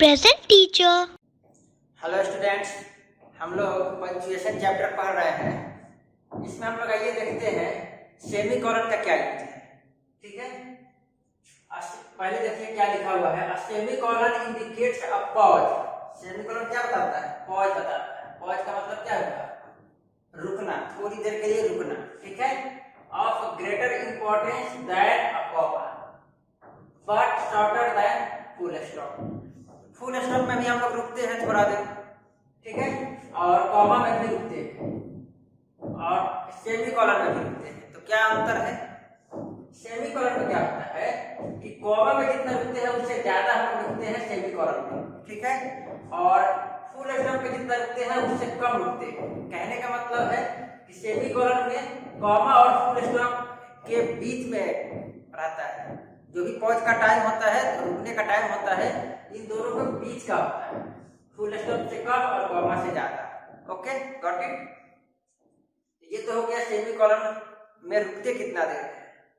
Present teacher. Hello students, हम लोग punctuation chapter पढ़ रहे हैं। इसमें हम लोग आइए देखते हैं सेमीकोलन का क्या यूज है। ठीक है, पहले देखिए क्या लिखा हुआ है। Semicolon indicates a pause. Semicolon क्या बताता है? पॉज बताता है। पॉज का मतलब क्या होगा? रुकना, थोड़ी देर के लिए रुकना। ठीक है, of greater importance than a comma but shorter than full stop. Full stop में भी हम लोग रुकते हैं थोड़ा देर, ठीक है, और कॉमा में भी रुकते हैं और सेमीकोलन में भी रुकते हैं। तो क्या अंतर है? सेमीकोलन में क्या होता है कि कॉमा में जितना रुकते हैं उससे ज्यादा हम लोग रुकते हैं सेमीकोलन में, ठीक है, और फुल स्टॉप में जितना रुकते हैं उससे कम रुकते हैं। कहने का मतलब है कि सेमीकोलन में कॉमा और फुल स्टॉप के बीच में रहता है। जो भी पॉज का टाइम होता है, रुकने का टाइम होता है, इन दोनों के बीच का होता है। फुल स्टॉप से कम और कॉमा से ज्यादा। Okay, got it. ये तो हो गया सेमीकोलन में रुकते कितना देर है,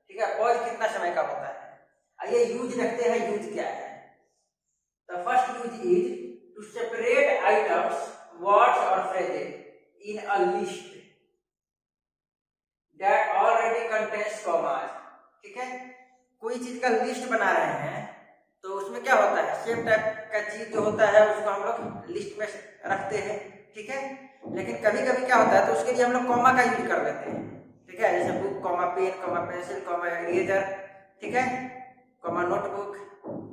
ठीक है, पॉज कितना समय का होता है। आइए यूज देखते हैं, यूज क्या है। The first use is to separate items, words और phrases in a list that already contains commas. ठीक है, कोई चीज का लिस्ट बना रहे हैं तो उसमें क्या होता है, सेम टाइप का चीज जो होता है उसको हम लोग लिस्ट में रखते हैं। ठीक है, लेकिन कभी कभी क्या होता है तो उसके लिए हम लोग कॉमा का यूज कर लेते हैं। ठीक है, जैसे book comma pen comma pencil comma eraser, ठीक है, कॉमा नोटबुक,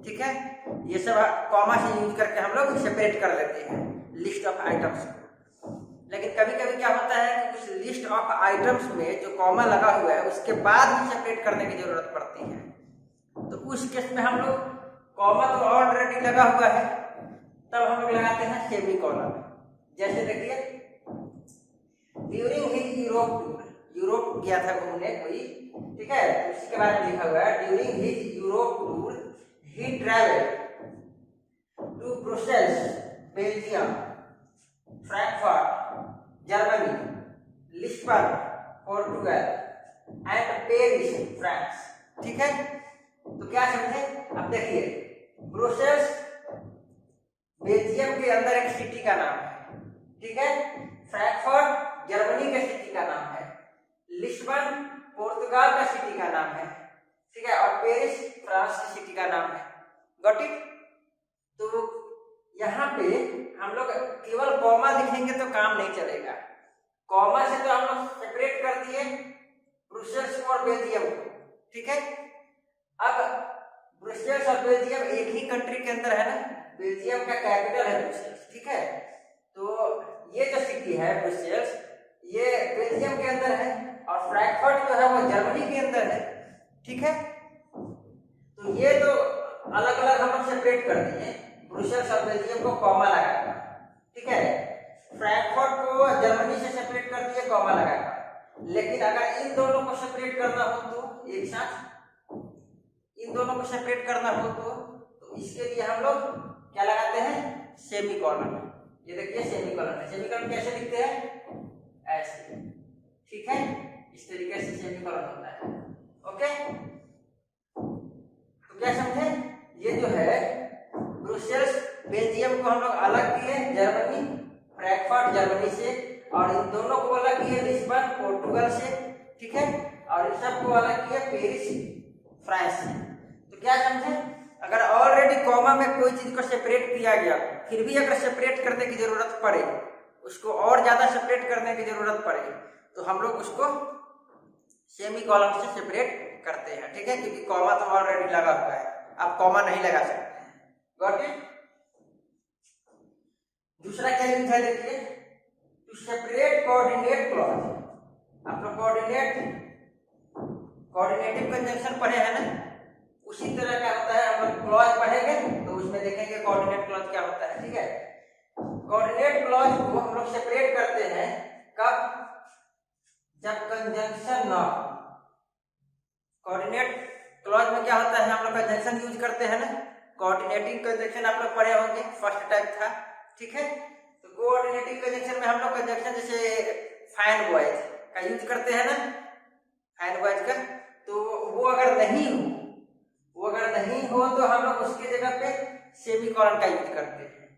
ठीक है, ये सब कॉमा से यूज करके हम लोग सेपरेट कर लेते हैं लिस्ट ऑफ आइटम्स को। लेकिन कभी कभी क्या होता है कि कुछ लिस्ट ऑफ आइटम्स में जो कॉमा लगा हुआ है उसके बाद भी सेपरेट करने की जरूरत पड़ती है। तो उस केस में हम लोग, कॉमा तो ऑलरेडी लगा हुआ है, तब हम लोग लगाते हैं सेमीकोलन। जैसे देखिए, during his Europe tour, Europe गया था घूमने कोई, ठीक है, उसी के बारे में लिखा हुआ है। During his Europe tour he travelled to Brussels Belgium, Frankfurt Germany, Lisbon Portugal and Paris France. ठीक है, तो क्या समझे? अब देखिए, ब्रुसेल्स बेल्जियम के अंदर एक सिटी का नाम है, ठीक है, फ्रैंकफर्ट जर्मनी के सिटी का नाम है, लिस्बन पोर्तुगाल का सिटी का नाम है, ठीक है, और पेरिस फ्रांस की सिटी का नाम है। Got it? तो यहाँ पे हम लोग केवल कॉमा लिखेंगे तो काम नहीं चलेगा। कॉमा से तो हम लोग सेपरेट कर दिए ब्रुसेल्स और बेल्जियम को, ठीक है। अब ब्रुसेल्स और बेल्जियम एक ही कंट्री के अंदर है ना, बेल्जियम का कैपिटल है ब्रुसेल्स, ठीक है। तो ये जो सिटी है ब्रुसेल्स, ये बेल्जियम के अंदर है, और फ्रैंकफर्ट जो है वो जर्मनी के अंदर है, ठीक है। तो ये तो अलग अलग हम लोग सेपरेट कर दिए, ब्रुसेल्स और बेल्जियम को कॉमा लगाकर, ठीक है, फ्रैंकफर्ट को जर्मनी से सेपरेट कर दिए कॉमा लगाकर। लेकिन अगर इन दोनों को सेपरेट करना हो तो एक साथ इन दोनों को सेपरेट करना हो तो इसके लिए हम लोग क्या लगाते हैं? सेमीकोलन। ये देखिए सेमीकोलन है। सेमीकोलन कैसे लिखते हैं? ऐसे, ठीक है, इस तरीके से सेमीकोलन होता है। ओके, तो क्या समझे? ये जो है ब्रुसेल्स बेल्जियम को हम लोग अलग किए जर्मनी, फ्रैंकफर्ट जर्मनी से, और इन दोनों को अलग किए लिस्बन पोर्टुगल से, ठीक है, और इन सबको अलग किए पेरिस फ्रांस से। तो क्या समझे? अगर ऑलरेडी कॉमा में कोई चीज को सेपरेट किया गया, फिर भी अगर सेपरेट करने की जरूरत पड़े, उसको और ज्यादा सेपरेट करने की जरूरत पड़े, तो हम लोग उसको सेमीकोलन से सेपरेट करते हैं, ठीक है, क्योंकि कॉमा तो ऑलरेडी लगा हुआ है, आप कॉमा नहीं लगा सकते हैं। Got it? दूसरा क्या यूज है देखिए, टू सेपरेट कोऑर्डिनेट क्लॉज। आप लोग कोऑर्डिनेटिव कंजंक्शन पढ़े हैं ना, उसी तरह का होता है। हम लोग क्लॉज पढ़ेंगे तो उसमें देखेंगे कोऑर्डिनेट क्लॉज क्या होता है, ठीक है। कोऑर्डिनेट क्लॉज को हम लोग सेपरेट करते हैं कब? जब कंजंक्शन ना हो। कोऑर्डिनेट क्लॉज में क्या होता है, हम लोग कंजंक्शन यूज करते हैं ना, कोऑर्डिनेटिंग कंजंक्शन आप लोग पढ़े होंगे, फर्स्ट टाइप था, ठीक है। तो कोऑर्डिनेटिंग कंजंक्शन में हम लोग कंजंक्शन जैसे फाइन बॉयज का यूज करते हैं ना, फाइन बॉयज का, तो वो अगर नहीं हो तो हम लोग उसकी जगह पे सेमीकोलन का यूज करते हैं।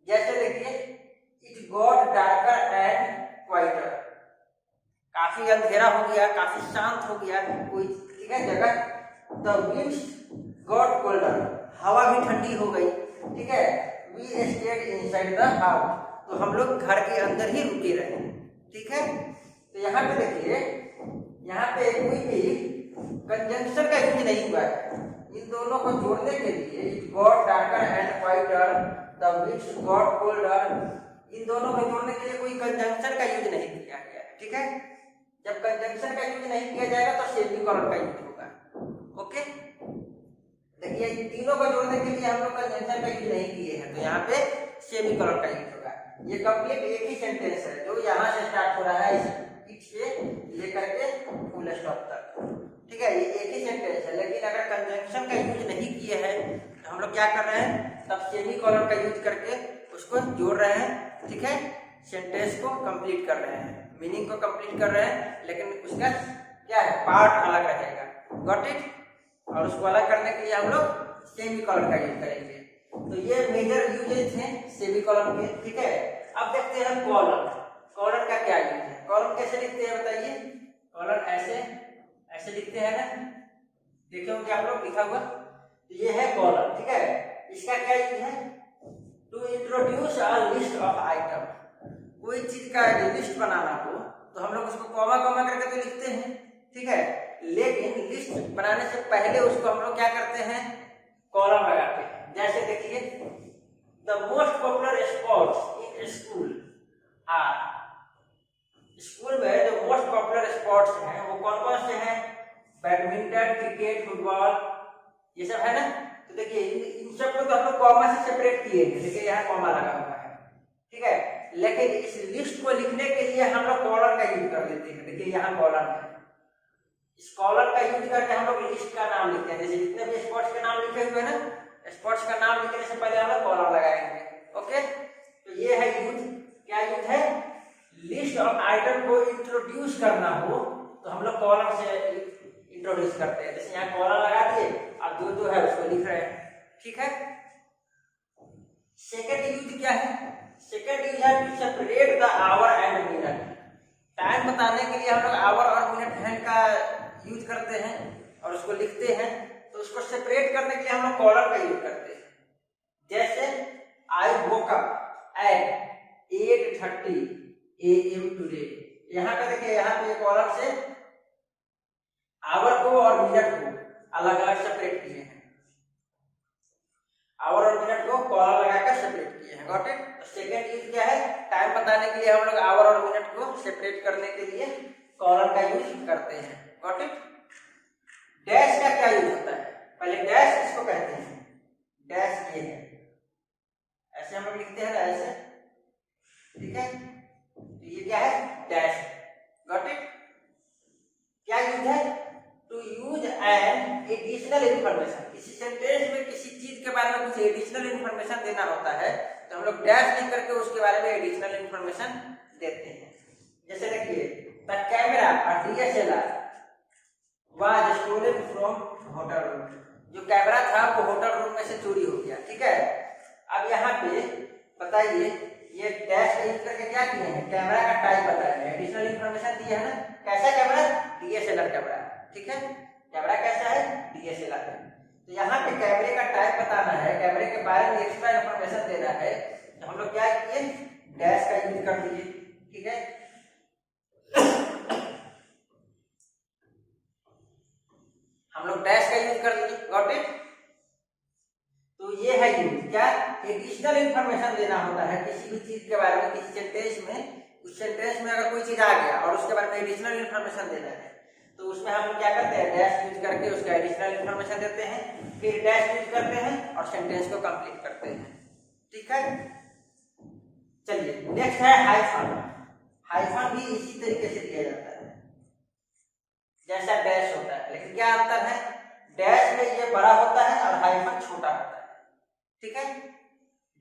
जैसे देखिए it got darker and quieter, काफी अंधेरा हो गया, काफी शांत हो गया कोई, ठीक है, जगह। द विंड्स गॉट कोल्डर, हवा भी ठंडी हो गई, ठीक है। We stayed inside the house, तो हम लोग घर के अंदर ही रुके रहे, ठीक है। तो यहाँ पे देखिए, यहाँ पे कोई भी कंजंक्शन का यूज नहीं हुआ है। इन दोनों को जोड़ने के लिए it got darker and quieter, the winds got colder, इन दोनों को जोड़ने के लिए कोई कंजंक्शन का यूज नहीं किया गया है, ठीक है। जब कंजंक्शन का यूज नहीं किया जाएगा तो सेमीकोलन का यूज होगा, ओके। देखिए इन तीनों को जोड़ने के लिए हम लोग कंजंक्शन का यूज नहीं किए हैं, तो यहाँ पे सेमीकोलन का यूज होगा। ये कंप्लीट एक ही सेंटेंस है जो यहाँ से स्टार्ट हो रहा है इट से लेकर के फुल स्टॉप तक, ठीक है। ये एक ही सेंटेंस है, लेकिन अगर कंजंक्शन का यूज नहीं किए हैं तो हम लोग क्या कर रहे हैं, तब सेमीकोलन का यूज करके उसको जोड़ रहे हैं, ठीक है। सेंटेंस को कंप्लीट कर रहे हैं, मीनिंग को कंप्लीट कर रहे हैं, लेकिन उसका क्या है, पार्ट अलग रहेगा, गॉट इट। और उसको अलग करने के लिए हम लोग सेमीकोलन का यूज करेंगे। तो ये मेजर यूजेज हैं सेमीकोलन के, ठीक है। अब देखते हैं कॉलन, कॉलन का क्या यूज है, कॉलन कैसे लिखते हैं बताइए। कॉलन ऐसे ऐसे लिखते हैं ना, देखे होंगे आप लोग लिखा हुआ, तो ये है कॉलन, ठीक है। इसका क्या यूज है, to introduce a list of item, कोई चीज का लिस्ट बनाना हो तो हम लोग उसको कॉमा कॉमा करके तो लिखते हैं, ठीक है। लेकिन लिस्ट बनाने से पहले उसको हम लोग क्या करते हैं, कॉलम लगाते हैं। जैसे देखिए the most popular sports in school are, school में जो मोस्ट पॉपुलर स्पोर्ट्स हैं वो कौन कौन से हैं, बैडमिंटन, क्रिकेट, फुटबॉल, ये सब है ना। तो देखिए इन सब को तो हम लोग कॉमा से सेपरेट किए हैं, देखिए यहाँ कॉमा लगा हुआ है, ठीक है। लेकिन इस लिस्ट को लिखने के लिए हम लोग कॉलम का यूज कर लेते हैं, देखिए यहाँ कॉलम है, इस कॉलम का यूज करके हम लोग लिस्ट का नाम लिखते हैं। जैसे जितने भी स्पोर्ट्स के नाम लिखे हुए हैं ना, स्पोर्ट्स का नाम लिखने से पहले हम लोग कॉलम लगाएंगे, ओके। तो ये है यूज, क्या यूज है, लिस्ट ऑफ आइटम को इंट्रोड्यूस करना हो तो हम लोग कॉलम से इंट्रोड्यूस करते हैं। जैसे यहाँ कॉलम लगा दिए, अब जो है उसको लिख रहे हैं, ठीक है। सेकेंड यूज क्या है, सेकेंड यूज है to separate the hour and minute, time बताने के लिए हम लोग आवर और मिनट हैंड का यूज करते हैं और उसको लिखते हैं। तो उसको सेपरेट करने के लिए हम लोग कॉलम का यूज करते हैं। जैसे I woke up at 8:30 AM today, यहाँ पे देखिए, यहाँ पे कॉलम से आवर को और मिनट को अलग अलग सेपरेट किए हैं, आवर और मिनट को कॉलम लगाकर सेपरेट किए हैं, गॉट इट। तो सेकंड यूज क्या है, टाइम बताने के लिए हम लोग आवर और मिनट को सेपरेट करने के लिए कॉलम का यूज करते हैं, गॉट इट। डैश का क्या यूज होता है, पहले डैश इसको कहते हैं, डैश ये है, ऐसे हम लोग लिखते हैं ना, ऐसे, ठीक है। तो ये क्या है, डैश, गॉट इट। क्या यूज है, to use an additional information, किसी सेंटेंस में किसी चीज के बारे में कुछ एडिशनल इंफॉर्मेशन देना होता है तो हम लोग डैश लिख करके उसके बारे में एडिशनल इंफॉर्मेशन देते हैं। जैसे देखिए द कैमरा और DSLR was stolen from hotel room, जो कैमरा था वो होटल रूम में से चोरी हो गया, ठीक है। अब यहाँ पे बताइए, ये डैश यूज करके क्या किए हैं, कैमरा का टाइप बताया है, एडिशनल इंफॉर्मेशन दिया है ना। कैसा कैमरा, DSLR कैमरा, ठीक है। कैमरा कैसा है, DSLR है। तो यहाँ पे कैमरे का टाइप बताना है, कैमरे के बारे में एक्स्ट्रा इंफॉर्मेशन देना है, तो हम लोग क्या किए, डैश का यूज कर दिए, ठीक है। हम लोग डैश का यूज कर दिए, गॉट इट। तो ये है यूज, क्या, एडिशनल इंफॉर्मेशन देना होता है किसी भी चीज के बारे में, किसी सेंटेंस में, उस सेंटेंस में अगर कोई चीज आ गया और उसके बारे में एडिशनल इंफॉर्मेशन देना है तो उसमें हम लोग क्या करते हैं, डैश यूज करके उसका एडिशनल इंफॉर्मेशन देते हैं, फिर डैश यूज करते हैं और सेंटेंस को कंप्लीट करते हैं, ठीक है। चलिए नेक्स्ट है हाइफन। हाइफन भी इसी तरीके से दिया जाता है जैसा डैश होता है, लेकिन क्या अंतर है, डैश में ये बड़ा होता है और हाइफन छोटा होता है, ठीक है।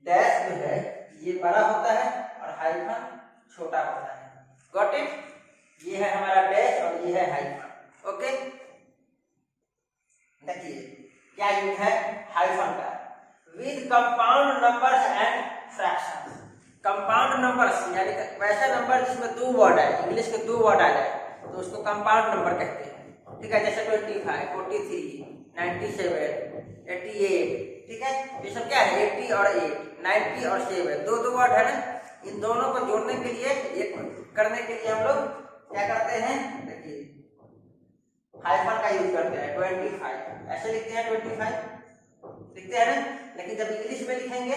डैश जो है ये बड़ा होता है और हाइफन छोटा होता है, गॉट इट। ये है हमारा डैश और ये है हाइफन, ओके। देखिए क्या यूज है हाइफन का, with compound numbers and fractions. Compound numbers यानी वैसा नंबर जिसमें दो वर्ड है, इंग्लिश के दो वर्ड आ जाए तो उसको कंपाउंड नंबर कहते हैं। ठीक है, जैसे 25, 43, 97, 88। ठीक है, ये सब क्या है, 80 और 8, 90 और 7, दो दो वर्ड है ना। इन दोनों को जोड़ने के लिए, एक करने के लिए हम लोग क्या करते हैं, देखिए हाइफन का यूज करते हैं। 25 ऐसे लिखते हैं, 25 लिखते हैं ना। लेकिन जब इंग्लिश में लिखेंगे,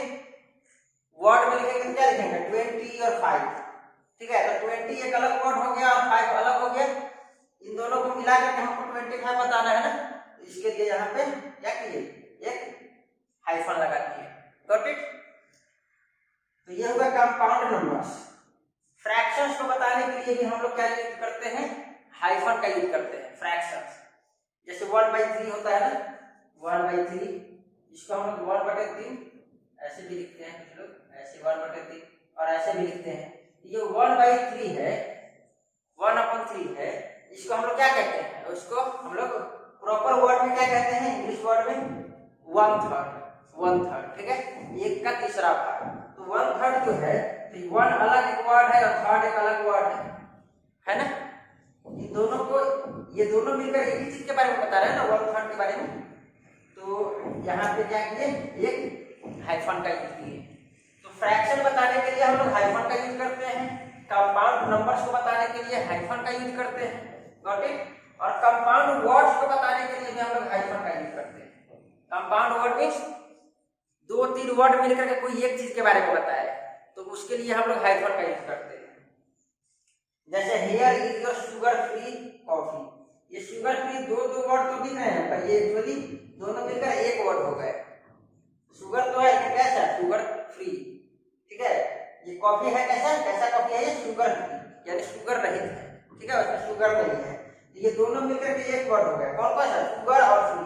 वर्ड में लिखेंगे तो क्या लिखेंगे, 20 और 5। ठीक है, तो 20 एक अलग वर्ड हो गया और 5 अलग हो गया। इन दोनों को मिला करके हमको 25 बताना है ना। इसके लिए यहाँ पे क्या किए, एक हाइफन लगा दिए। Got it. तो ये होगा कंपाउंड नंबर्स। फ्रैक्शंस को बताने के लिए भी हम लोग क्या यूज करते हैं, हाइफन का यूज करते हैं। फ्रैक्शंस जैसे 1/3 होता है ना, 1/3, इसको हम लोग 1/3 ऐसे भी लिखते हैं, कुछ लोग ऐसे 1/3 और ऐसे भी लिखते हैं। ये 1/3 है, 1/3 है, इसको हम लोग क्या कहते हैं, उसको हम लोग प्रॉपर वर्ड में क्या कहते हैं, इंग्लिश वर्ड में 1/3। ठीक है, एक का तीसरा भाग। तो 1/3 जो है, तो 1 अलग एक वर्ड है और 3rd एक अलग वर्ड है ना। इन दोनों को, ये दोनों मिलकर एक ही चीज के बारे में बता रहे हैं ना, 1/3 के बारे में। तो यहाँ पे क्या किए, एक हाइफन का यूज किए। तो फ्रैक्शन बताने के लिए हम लोग हाइफन का यूज करते हैं, कंपाउंड नंबर्स को बताने के लिए हाइफन का यूज करते हैं। Got it. और कंपाउंड वर्ड्स को बताने के लिए भी हम लोग हाइफन का यूज करते हैं। कंपाउंड वर्ड मींस 2-3 वर्ड मिलकर के कोई एक चीज के बारे में बताया, तो उसके लिए हम लोग हाइफन का यूज करते हैं। जैसे here is your sugar free coffee. ये शुगर फ्री दो वर्ड तो दिख रहे हैं, पर ये एक्चुअली दोनों मिलकर एक वर्ड हो गए। शुगर तो है, कैसा, शुगर फ्री। ठीक है, ये कॉफी है, कैसा कॉफी है, ये शुगर फ्री यानी शुगर रहित है। ठीक है, उसमें शुगर नहीं है। तो ये दोनों मिलकर के एक वर्ड हो गया। कौन कौन सा, शुगर और फ्री।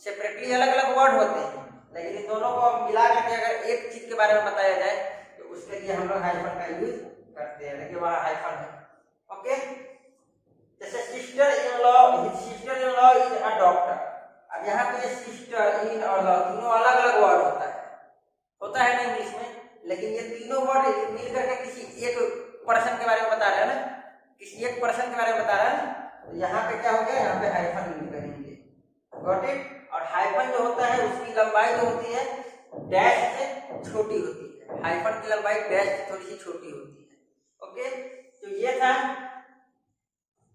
सेपरेटली अलग अलग वर्ड होते हैं, लेकिन इन दोनों को मिला करके अगर एक चीज के बारे में बताया जाए तो उसके लिए हम लोग हाइफन का यूज करते हैं। देखिए वहां हाइफन है। ओके, जैसे sister in law is a doctor. अब यहाँ पे सिस्टर, इन और लॉ तीनों अलग अलग वर्ड होता है ना इंग्लिश में, लेकिन ये तीनों वर्ड मिल करके किसी एक पर्सन के बारे में बता रहे हैं ना, किसी एक पर्सन के बारे में बता रहा है ना। तो यहाँ पे क्या हो गया, यहाँ पे हाइफन यूज करेंगे। Got it. और हाइफन जो होता है उसकी लंबाई जो होती है डैश से छोटी होती है। हाइफन की लंबाई डैश से थोड़ी सी छोटी होती है। ओके, तो ये था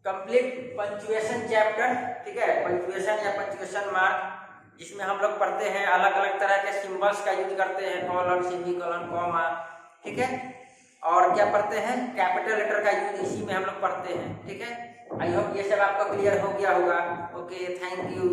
कंप्लीट पंक्चुएशन चैप्टर। ठीक है, पंक्चुएशन या पंक्चुएशन मार्क, जिसमें हम लोग पढ़ते हैं अलग अलग तरह के सिंबल्स का यूज करते हैं, कॉलन, सेमीकोलन, कॉमा। ठीक है, और क्या पढ़ते हैं, कैपिटल लेटर का यूज इसी में हम लोग पढ़ते हैं। ठीक है, आई होप ये सब आपको क्लियर हो गया होगा। Okay, thank you.